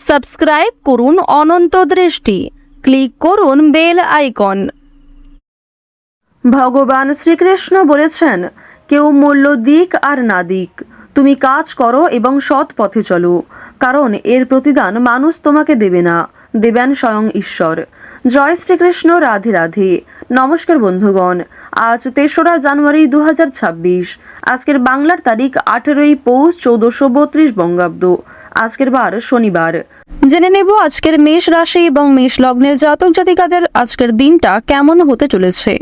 Subscribe করুন অনন্ত দৃষ্টি, click করুন বেল আইকন। ভগবান শ্রীকৃষ্ণ বলেছেন, কেউ মূল্য দিক আর না দিক, তুমি কাজ করো এবং সৎ পথে চলো, কারণ এর প্রতিদান মানুষ তোমাকে দেবে না, দেবেন স্বয়ং ঈশ্বর। জয় শ্রীকৃষ্ণ, রাধে রাধে। নমস্কার বন্ধুগণ, আজ ৩রা জানুয়ারি ২০২৬। আজকের বাংলার তারিখ ১৮ই পৌষ ১৪৩২ বঙ্গাব্দ। আজকের বার শনিবার। জেনে নেব আজকের মেষ রাশি এবং মেষ লগ্নের জাতক জাতিকাদের আজকের দিনটা কেমন হতে চলেছে।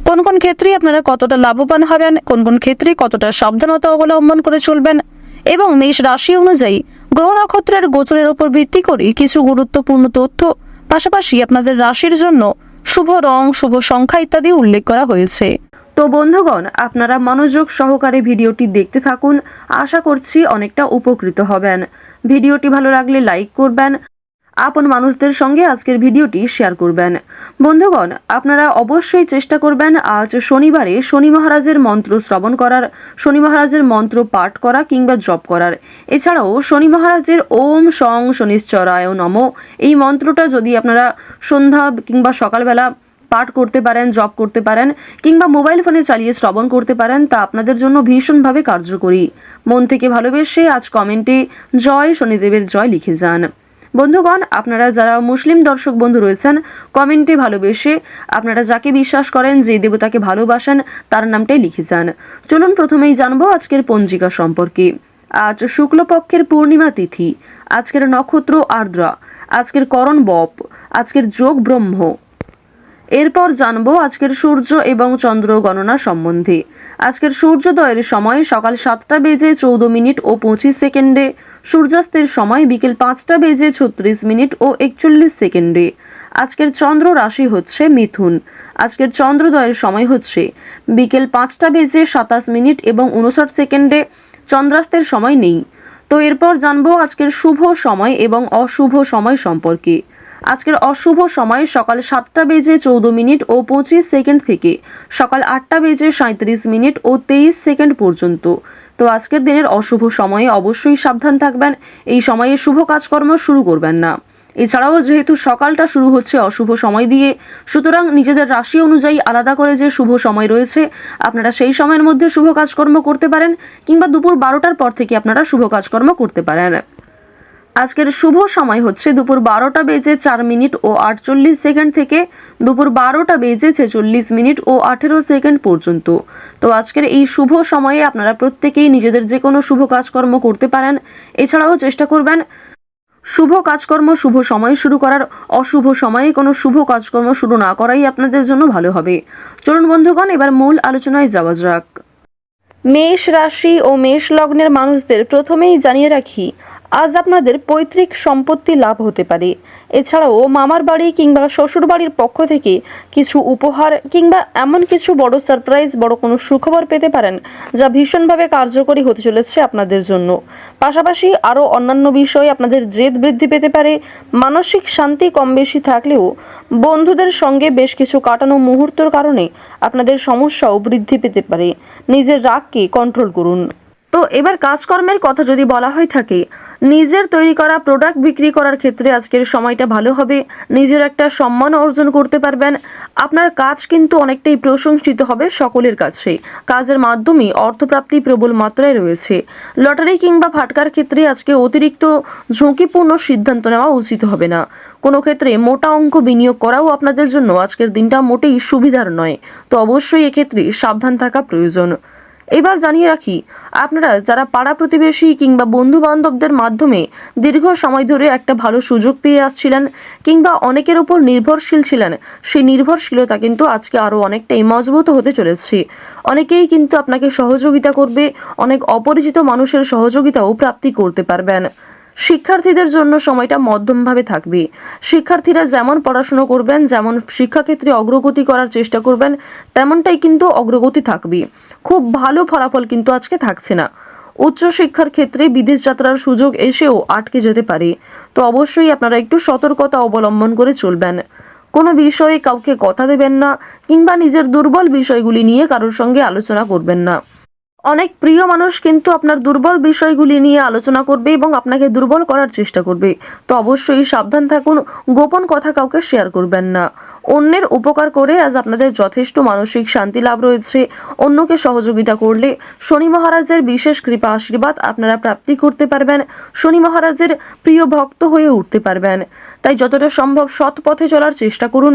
কোন কোন ক্ষেত্রে আপনারা কতটা লাভবান হবেন, কোন কোন ক্ষেত্রে কতটা সাবধানতা অবলম্বন করে চলবেন, এবং মেষ রাশি অনুযায়ী গ্রহ নক্ষত্রের গোচরের উপর ভিত্তি করে কিছু গুরুত্বপূর্ণ তথ্য, পাশাপাশি আপনাদের রাশির জন্য শুভ রং, শুভ সংখ্যা ইত্যাদি উল্লেখ করা হয়েছে। তো বন্ধুগণ, আপনারা মনোযোগ সহকারে ভিডিওটি দেখতে থাকুন। আশা করছি অনেকটা উপকৃত হবেন। ভিডিওটি ভালো লাগলে লাইক করবেন, আপন মানুষদের সঙ্গে আজকের ভিডিওটি শেয়ার করবেন। বন্ধুগণ, আপনারা অবশ্যই চেষ্টা করবেন আজ শনিবারে শনি মহারাজের মন্ত্র শ্রবণ করার, শনি মহারাজের মন্ত্র পাঠ করা কিংবা জপ করার। এছাড়াও শনি মহারাজের ওম সং শনিশ্চরায় নমঃ এই মন্ত্রটা যদি আপনারা সন্ধ্যা কিংবা সকালবেলা পাঠ করতে পারেন, জপ করতে পারেন, কিংবা মোবাইল ফোনে চালিয়ে শ্রবণ করতে পারেন, তা আপনাদের জন্য ভীষণভাবে কার্যকরী। মন থেকে ভালোবেসে আজ কমেন্টে জয় শনিদেবের জয় লিখে যান। বন্ধুগণ, আপনারা যারা মুসলিম দর্শক বন্ধু রয়েছেন, কমেন্টে ভালোবেসে আপনারা যাকে বিশ্বাস করেন, যে দেবতাকে ভালোবাসেন, তার নামটাই লিখে যান। চলুন প্রথমেই জানবো আজকের পঞ্জিকা সম্পর্কে। আজ শুক্লপক্ষের পূর্ণিমা তিথি, আজকের নক্ষত্র আর্দ্রা, আজকের করণ বপ, আজকের যোগ ব্রহ্ম। এরপর জানবো আজকের সূর্য এবং চন্দ্র গণনা সম্বন্ধে। আজকের সূর্যোদয়ের সময় সকাল 7টা বেজে 14 মিনিট ও 25 সেকেন্ডে, সূর্যাস্তের সময় বিকেল 5টা বেজে 36 মিনিট ও 41 সেকেন্ডে। আজকের চন্দ্র রাশি হচ্ছে মিথুন। আজকের চন্দ্রোদয়ের সময় হচ্ছে বিকেল 5টা বেজে 27 মিনিট এবং 59 সেকেন্ডে। চন্দ্রাস্তের সময় নেই। তো এরপর জানবো আজকের শুভ সময় এবং অশুভ সময় সম্পর্কে। আজকের অশুভ সময় সকাল 7টা বেজে 14 মিনিট ও 25 সেকেন্ড থেকে সকাল 8টা বেজে 37 মিনিট ও 23 সেকেন্ড পর্যন্ত। তো আজকের দিনের অশুভ সময়ে অবশ্যই সাবধান থাকবেন, এই সময়ে শুভ কাজকর্ম শুরু করবেন না। এছাড়াও যেহেতু সকালটা শুরু হচ্ছে অশুভ সময় দিয়ে, সুতরাং নিজেদের রাশি অনুযায়ী আলাদা করে যে শুভ সময় রয়েছে, আপনারা সেই সময়ের মধ্যে শুভ কাজকর্ম করতে পারেন, কিংবা দুপুর 12টার পর থেকে আপনারা শুভ কাজকর্ম করতে পারেন। আজকের শুভ সময় হচ্ছে দুপুর 12টা বেজে 4 মিনিট ও 48 সেকেন্ড থেকে দুপুর 12টা বেজে 46 মিনিট ও 18 সেকেন্ড পর্যন্ত। তো আজকের এই শুভ সময়ে আপনারা প্রত্যেকেই নিজেদের যে কোনো শুভ কাজকর্ম করতে পারেন। এছাড়াও চেষ্টা করবেন শুভ কাজকর্ম শুভ সময় শুরু করার, অশুভ সময়ে কোনো শুভ কাজকর্ম শুরু না করাই আপনাদের জন্য ভালো হবে। চলুন বন্ধুগণ, এবার মূল আলোচনায় যাওয়া যাক। মেষ রাশি ও মেষ লগ্নের মানুষদের প্রথমেই জানিয়ে রাখি, আজ আপনাদের পৈতৃক সম্পত্তি লাভ হতে পারে। এছাড়াও মামার বাড়ি কিংবা শ্বশুর বাড়ির পক্ষ থেকে কিছু উপহার কিংবা এমন কিছু বড় সারপ্রাইজ, বড় কোনো সুখবর পেতে পারেন, যা ভীষণভাবে কার্যকরী হতে চলেছে আপনাদের জন্য। পাশাপাশি আরও অন্যান্য বিষয়ে আপনাদের জেদ বৃদ্ধি পেতে পারে। মানসিক শান্তি কম বেশি থাকলেও বন্ধুদের সঙ্গে বেশ কিছু কাটানো মুহূর্তের কারণে আপনাদের সমস্যাও বৃদ্ধি পেতে পারে। নিজের রাগকে কন্ট্রোল করুন। তো এবার কাজকর্মের কথা যদি বলা হয়ে থাকে, নিজের তৈরি করা প্রোডাক্ট বিক্রি করার ক্ষেত্রে আজকের সময়টা ভালো হবে। নিজের একটা সম্মান অর্জন করতে পারবেন। আপনার কাজ কিন্তু অনেকটাই প্রশংসিত হবে সকলের কাছে। কাজের মাধ্যমে অর্থপ্রাপ্তি প্রবল মাত্রায় রয়েছে। লটারি কিংবা ফাটকার ক্ষেত্রে আজকে অতিরিক্ত ঝুঁকিপূর্ণ সিদ্ধান্ত নেওয়া উচিত হবে না। কোনো ক্ষেত্রে মোটা অঙ্ক বিনিয়োগ করাও আপনাদের জন্য আজকের দিনটা মোটেই সুবিধার নয়। তো অবশ্যই এক্ষেত্রে সাবধান থাকা প্রয়োজন। এবার জানিয়ে রাখি, আপনারা যারা পাড়া প্রতিবেশী কিংবা বন্ধু বান্ধবদের মাধ্যমে দীর্ঘ সময় ধরে একটা ভালো সুযোগ পেয়ে আসছিলেন, কিংবা অনেকের উপর নির্ভরশীল ছিলেন, সেই নির্ভরশীলতা কিন্তু আজকে আরো অনেকটাই মজবুত হতে চলেছে। অনেকেই কিন্তু আপনাকে সহযোগিতা করবে, অনেক অপরিচিত মানুষের সহযোগিতাও প্রাপ্তি করতে পারবেন। শিক্ষার্থীদের জন্য সময়টা মধ্যমভাবে থাকবে। শিক্ষার্থীরা যেমন পড়াশোনা করবেন, যেমন শিক্ষাক্ষেত্রে অগ্রগতি করার চেষ্টা করবেন, তেমনটাই কিন্তু অগ্রগতি থাকবে। খুব ভালো ফলাফল কিন্তু আজকে থাকছে না। উচ্চশিক্ষার ক্ষেত্রে বিদেশ যাত্রার সুযোগ এসেও আটকে যেতে পারে। তো অবশ্যই আপনারা একটু সতর্কতা অবলম্বন করে চলবেন। কোনো বিষয়ে কাউকে কথা দেবেন না, কিংবা নিজের দুর্বল বিষয়গুলি নিয়ে কারোর সঙ্গে আলোচনা করবেন না। অনেক প্রিয় মানুষ কিন্তু আপনার দুর্বল বিষয়গুলি নিয়ে আলোচনা করবে এবং আপনাকে দুর্বল করার চেষ্টা করবে। তো অবশ্যই সাবধান থাকুন, গোপন কথা কাউকে শেয়ার করবেন না। অন্যের উপকার করে আজ আপনাদের যথেষ্ট মানসিক শান্তি লাভ রয়েছে। অন্যকে সহযোগিতা করলে শনি মহারাজের বিশেষ কৃপা আশীর্বাদ আপনারা প্রাপ্তি করতে পারবেন। শনি মহারাজের প্রিয় ভক্ত হয়ে উঠতে পারবেন। তাই যতটা সম্ভব সৎ পথে চলার চেষ্টা করুন।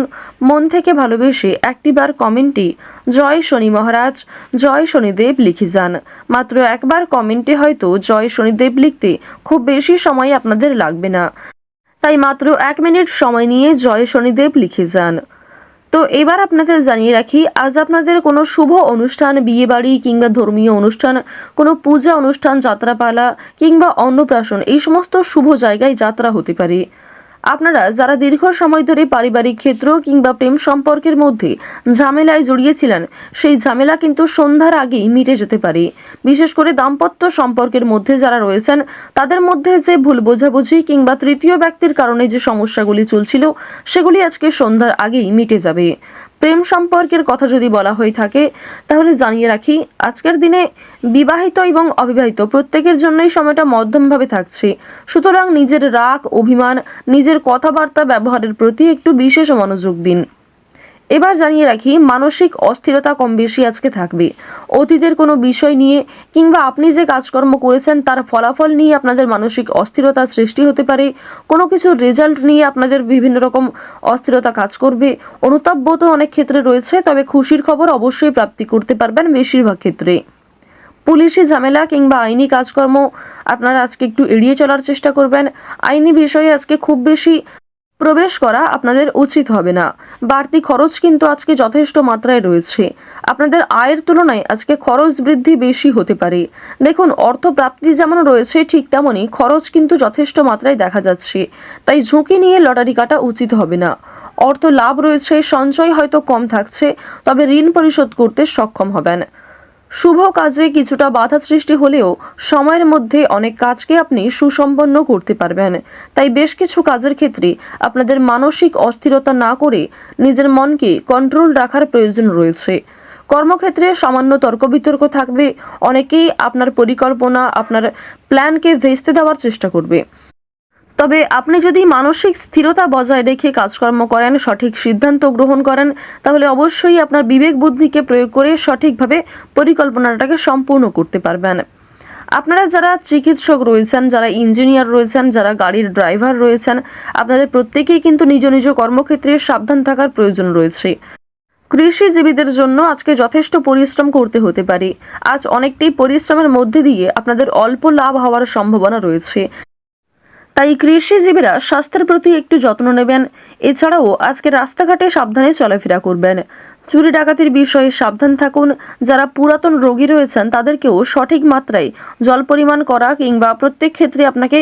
মন থেকে ভালোবেসে একটিবার কমেন্টে জয় শনি মহারাজ, জয় শনিদেব লিখে যান। মাত্র একবার কমেন্টে হয়তো জয় শনিদেব লিখতে খুব বেশি সময় আপনাদের লাগবে না, তাই মাত্র 1 মিনিট সময় নিয়ে জয় শনিদেব লিখে যান। তো এবার আপনাদের জানিয়ে রাখি, আজ আপনাদের কোনো শুভ অনুষ্ঠান, বিয়ে বাড়ি কিংবা ধর্মীয় অনুষ্ঠান, কোনো পূজা অনুষ্ঠান, যাত্রাপালা কিংবা অন্নপ্রাশন, এই সমস্ত শুভ জায়গায় যাত্রা হতে পারে। আপনারা যারা দীর্ঘ সময় ধরে পারিবারিক ক্ষেত্র কিংবা প্রেম সম্পর্কের মধ্যে ঝামেলায় জড়িয়েছিলেন, সেই ঝামেলা কিন্তু সন্ধ্যার আগেই মিটে যেতে পারে। বিশেষ করে দাম্পত্য সম্পর্কের মধ্যে যারা রয়েছেন, তাদের মধ্যে যে ভুল বোঝাবুঝি কিংবা তৃতীয় ব্যক্তির কারণে যে সমস্যাগুলি চলছিল, সেগুলি আজকে সন্ধ্যার আগেই মিটে যাবে। প্রেম সম্পর্কের কথা যদি বলা হয়ে থাকে, তাহলে জানিয়ে রাখি, আজকের দিনে বিবাহিত এবং অবিবাহিত প্রত্যেকের জন্যই সময়টা মধ্যমভাবে থাকছে। সুতরাং নিজের রাগ, অভিমান, নিজের কথাবার্তা ব্যবহারের প্রতি একটু বিশেষ মনোযোগ দিন। এবার জানিয়ে রাখি, মানসিক অস্থিরতা কম বেশি আজকে থাকবে। অতীতের কোনো বিষয় নিয়ে কিংবা আপনি যে কাজকর্ম করেছেন তার ফলাফল নিয়ে আপনাদের মানসিক অস্থিরতা সৃষ্টি হতে পারে। কোনো কিছুর রেজাল্ট নিয়ে আপনাদের বিভিন্ন রকম অস্থিরতা কাজ করবে। অনুতাপ তো অনেক ক্ষেত্রে রয়েছে, তবে খুশির খবর অবশ্যই প্রাপ্তি করতে পারবেন বেশিরভাগ ক্ষেত্রে। পুলিশি ঝামেলা কিংবা আইনি কাজকর্ম আপনারা আজকে একটু এড়িয়ে চলার চেষ্টা করবেন। আইনি বিষয়ে আজকে খুব বেশি প্রবেশ করা আপনাদের উচিত হবে না। বাড়তি খরচ কিন্তু আজকে যথেষ্ট মাত্রায় রয়েছে। আপনাদের আয়ের তুলনায় আজকে খরচ বৃদ্ধি বেশি হতে পারে। দেখুন, অর্থ প্রাপ্তি যেমন রয়েছে, ঠিক তেমনই খরচ কিন্তু যথেষ্ট মাত্রায় দেখা যাচ্ছে। তাই ঝুঁকি নিয়ে লটারি কাটা উচিত হবে না। অর্থ লাভ রয়েছে, সঞ্চয় হয়তো কম থাকছে, তবে ঋণ পরিশোধ করতে সক্ষম হবেন। শুভ কাজে কিছুটা বাধা সৃষ্টি হলেও সময়ের মধ্যে অনেক কাজকে আপনি সুসম্পন্ন করতে পারবেন। তাই বেশ কিছু কাজের ক্ষেত্রে আপনাদের মানসিক অস্থিরতা না করে নিজের মনকে কন্ট্রোল রাখার প্রয়োজন রয়েছে। কর্মক্ষেত্রে সামান্য তর্ক বিতর্ক থাকবে। অনেকেই আপনার পরিকল্পনা, আপনার প্ল্যানকে ভেস্তে দেওয়ার চেষ্টা করবে। তবে আপনি যদি মানসিক স্থিরতা বজায় রেখে কাজকর্ম করেন, সঠিক সিদ্ধান্ত গ্রহণ করেন, তাহলে অবশ্যই আপনার বিবেক বুদ্ধিকে প্রয়োগ করে সঠিকভাবে পরিকল্পনাটাকে সম্পূর্ণ করতে পারবেন। আপনারা যারা চিকিৎসক রয়েছেন, যারা ইঞ্জিনিয়ার রয়েছেন, যারা গাড়ির ড্রাইভার রয়েছেন, আপনাদের প্রত্যেকেই কিন্তু নিজ নিজ কর্মক্ষেত্রে সাবধান থাকার প্রয়োজন রয়েছে। কৃষিজীবীদের জন্য আজকে যথেষ্ট পরিশ্রম করতে হতে পারে। আজ অনেকটাই পরিশ্রমের মধ্যে দিয়ে আপনাদের অল্প লাভ হওয়ার সম্ভাবনা রয়েছে। তাই কৃষিজীবীরা স্বাস্থ্যের প্রতি একটু যত্ন নেবেন। এছাড়াও আজকে রাস্তাঘাটে সাবধানে চলাফেরা করবেন। চুরি ডাকাতির বিষয়ে সাবধান থাকুন। যারা পুরাতন রোগী রয়েছেন তাদেরকেও সঠিক মাত্রায় জল পরিমাণ করা কিংবা প্রত্যেক ক্ষেত্রে আপনাকে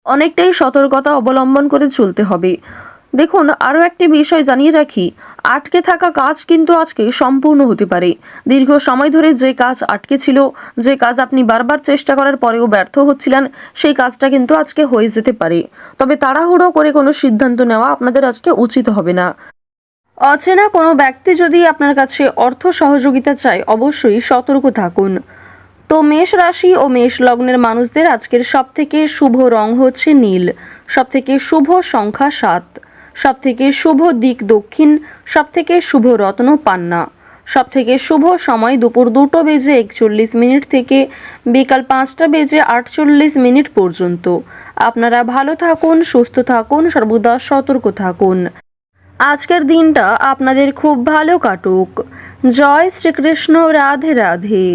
অনেকটাই সতর্কতা অবলম্বন করে চলতে হবে। দেখুন, আরও একটি বিষয় জানিয়ে রাখি, আটকে থাকা কাজ কিন্তু আজকে সম্পূর্ণ হতে পারে। দীর্ঘ সময় ধরে যে কাজ আটকে ছিল, যে কাজ আপনি বারবার চেষ্টা করার পরেও ব্যর্থ হচ্ছিলেন, সেই কাজটা কিন্তু আজকে হয়ে যেতে পারে। তবে তাড়াহুড়ো করে কোনো সিদ্ধান্ত নেওয়া আপনাদের আজকে উচিত হবে না। অচেনা কোনো ব্যক্তি যদি আপনার কাছে অর্থ সহযোগিতা চায়, অবশ্যই সতর্ক থাকুন। তো মেষ রাশি ও মেষ লগ্নের মানুষদের আজকের সবথেকে শুভ রং হচ্ছে নীল, সবথেকে শুভ সংখ্যা 7, সবথেকে শুভ দিক দক্ষিণ, সবথেকে শুভ রত্ন পান্না, সবথেকে শুভ সময় দুপুর 2:41 থেকে বিকাল 5:48 পর্যন্ত। আপনারা ভালো থাকুন, সুস্থ থাকুন, সর্বদা সতর্ক থাকুন। আজকের দিনটা আপনাদের খুব ভালো কাটুক। জয় শ্রীকৃষ্ণ। রাধে রাধে।